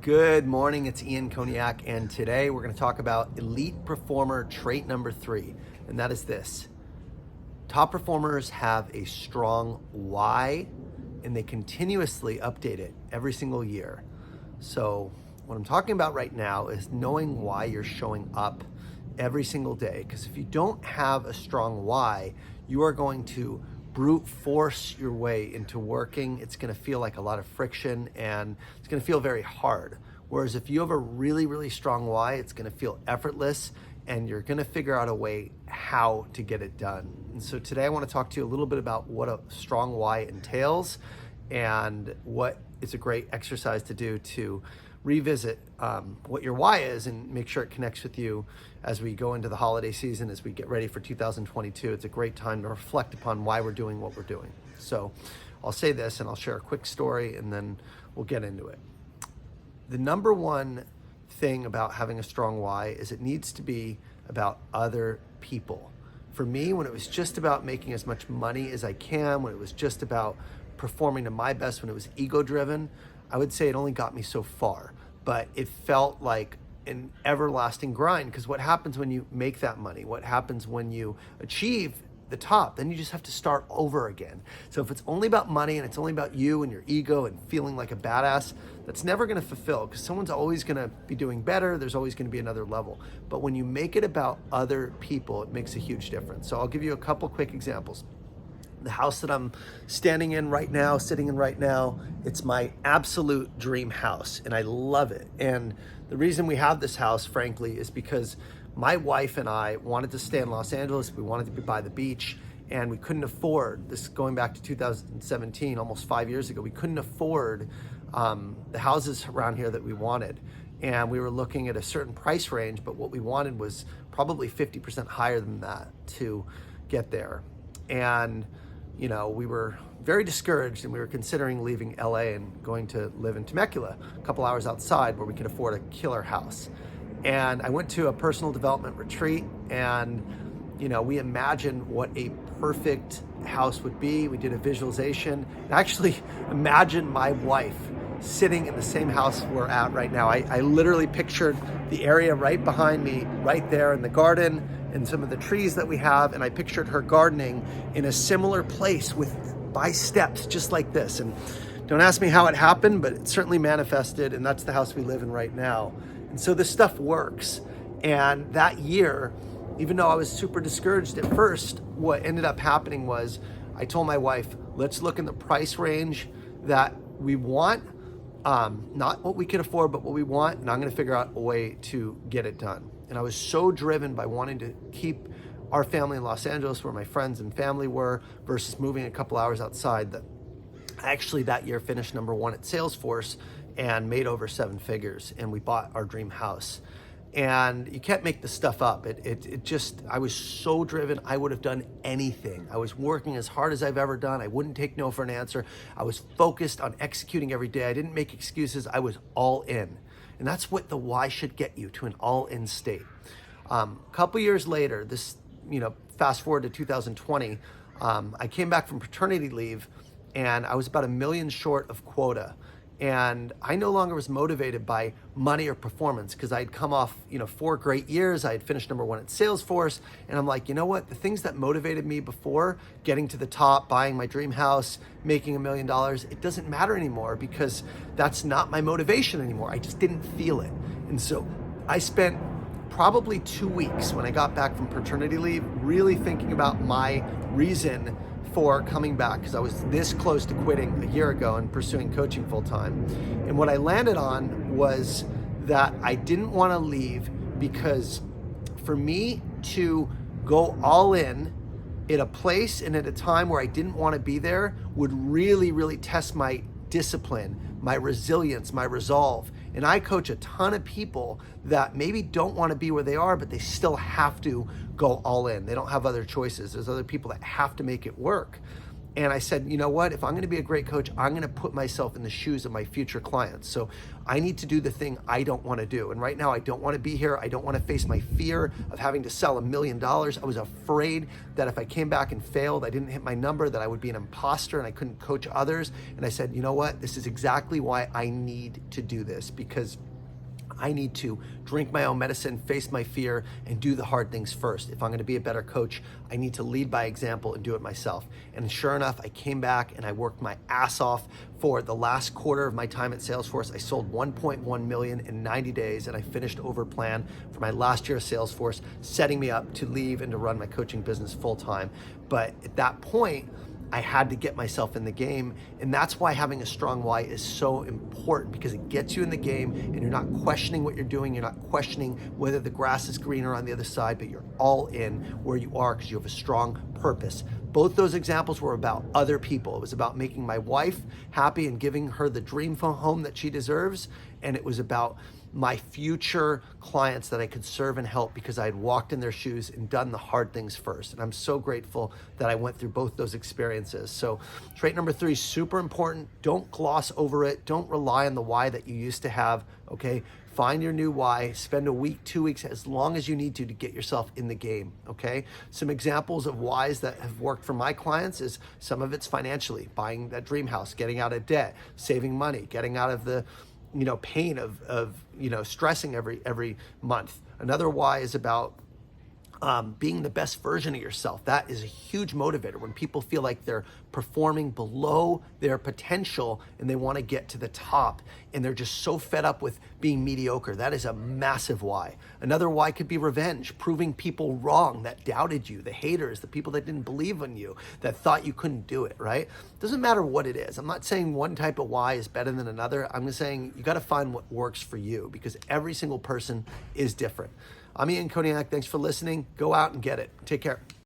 Good morning, it's Ian Koniak, and today we're going to talk about elite performer trait number 3, and that is this. Top performers have a strong why, and they continuously update it every single year. So what I'm talking about right now is knowing why you're showing up every single day, because if you don't have a strong why, you are going to brute force your way into working. It's going to feel like a lot of friction and it's going to feel very hard. Whereas if you have a really, really strong why, it's going to feel effortless and you're going to figure out a way how to get it done. And so today I want to talk to you a little bit about what a strong why entails and what is a great exercise to do to revisit what your why is and make sure it connects with you as we go into the holiday season, as we get ready for 2022. It's a great time to reflect upon why we're doing what we're doing. So I'll say this and I'll share a quick story and then we'll get into it. The number one thing about having a strong why is it needs to be about other people. For me, when it was just about making as much money as I can, when it was just about performing to my best, when it was ego driven, I would say it only got me so far, but it felt like an everlasting grind, because what happens when you make that money? What happens when you achieve the top? Then you just have to start over again. So if it's only about money and it's only about you and your ego and feeling like a badass, that's never going to fulfill, because someone's always going to be doing better. There's always going to be another level. But when you make it about other people, it makes a huge difference. So I'll give you a couple quick examples. The house that I'm sitting in right now, it's my absolute dream house and I love it. And the reason we have this house, frankly, is because my wife and I wanted to stay in Los Angeles. We wanted to be by the beach and we couldn't afford this, going back to 2017, almost 5 years ago, we couldn't afford the houses around here that we wanted. And we were looking at a certain price range, but what we wanted was probably 50% higher than that to get there. And we were very discouraged and we were considering leaving LA and going to live in Temecula, a couple hours outside, where we could afford a killer house. And I went to a personal development retreat and, we imagined what a perfect house would be. We did a visualization. I actually imagined my wife sitting in the same house we're at right now. I literally pictured the area right behind me, right there in the garden, and some of the trees that we have, and I pictured her gardening in a similar place by steps just like this. And don't ask me how it happened, but it certainly manifested, and that's the house we live in right now. And so this stuff works. And that year, even though I was super discouraged at first, what ended up happening was I told my wife, let's look in the price range that we want, not what we can afford, but what we want, and I'm gonna figure out a way to get it done. And I was so driven by wanting to keep our family in Los Angeles, where my friends and family were, versus moving a couple hours outside, that I actually that year finished number 1 at Salesforce and made over 7 figures, and we bought our dream house. And you can't make this stuff up. I was so driven, I would have done anything. I was working as hard as I've ever done. I wouldn't take no for an answer. I was focused on executing every day. I didn't make excuses. I was all in. And that's what the why should get you to, an all-in state. A couple years later, fast forward to 2020, I came back from paternity leave and I was about $1 million short of quota. And I no longer was motivated by money or performance, because I'd come off, 4 great years. I had finished number 1 at Salesforce. And I'm like, you know what? The things that motivated me before, getting to the top, buying my dream house, making $1 million, it doesn't matter anymore, because that's not my motivation anymore. I just didn't feel it. And so I spent probably 2 weeks when I got back from paternity leave really thinking about my reason for coming back, because I was this close to quitting a year ago and pursuing coaching full time. And what I landed on was that I didn't want to leave, because for me to go all in at a place and at a time where I didn't want to be there would really, really test my discipline, my resilience, my resolve. And I coach a ton of people that maybe don't want to be where they are, but they still have to go all in. They don't have other choices. There's other people that have to make it work. And I said, you know what? If I'm going to be a great coach, I'm going to put myself in the shoes of my future clients. So I need to do the thing I don't want to do. And right now, I don't want to be here. I don't want to face my fear of having to sell $1 million. I was afraid that if I came back and failed, I didn't hit my number, that I would be an imposter and I couldn't coach others. And I said, you know what? This is exactly why I need to do this, because I need to drink my own medicine, face my fear, and do the hard things first. If I'm gonna be a better coach, I need to lead by example and do it myself. And sure enough, I came back and I worked my ass off for the last quarter of my time at Salesforce. I sold 1.1 million in 90 days, and I finished over plan for my last year of Salesforce, setting me up to leave and to run my coaching business full time. But at that point, I had to get myself in the game, and that's why having a strong why is so important, because it gets you in the game and you're not questioning what you're doing, you're not questioning whether the grass is greener on the other side, but you're all in where you are because you have a strong purpose. Both those examples were about other people. It was about making my wife happy and giving her the dream home that she deserves, and it was about my future clients that I could serve and help because I had walked in their shoes and done the hard things first. And I'm so grateful that I went through both those experiences. So trait number 3 is super important. Don't gloss over it. Don't rely on the why that you used to have, okay? Find your new why, spend a week, 2 weeks, as long as you need to get yourself in the game, okay? Some examples of whys that have worked for my clients is some of it's financially, buying that dream house, getting out of debt, saving money, getting out of the pain of stressing every month. Another why is about being the best version of yourself. That is a huge motivator when people feel like they're performing below their potential and they want to get to the top and they're just so fed up with being mediocre. That is a massive why. Another why could be revenge, proving people wrong that doubted you, the haters, the people that didn't believe in you, that thought you couldn't do it, right? Doesn't matter what it is. I'm not saying one type of why is better than another. I'm just saying you got to find what works for you, because every single person is different. I'm Ian Koniak. Thanks for listening. Go out and get it. Take care.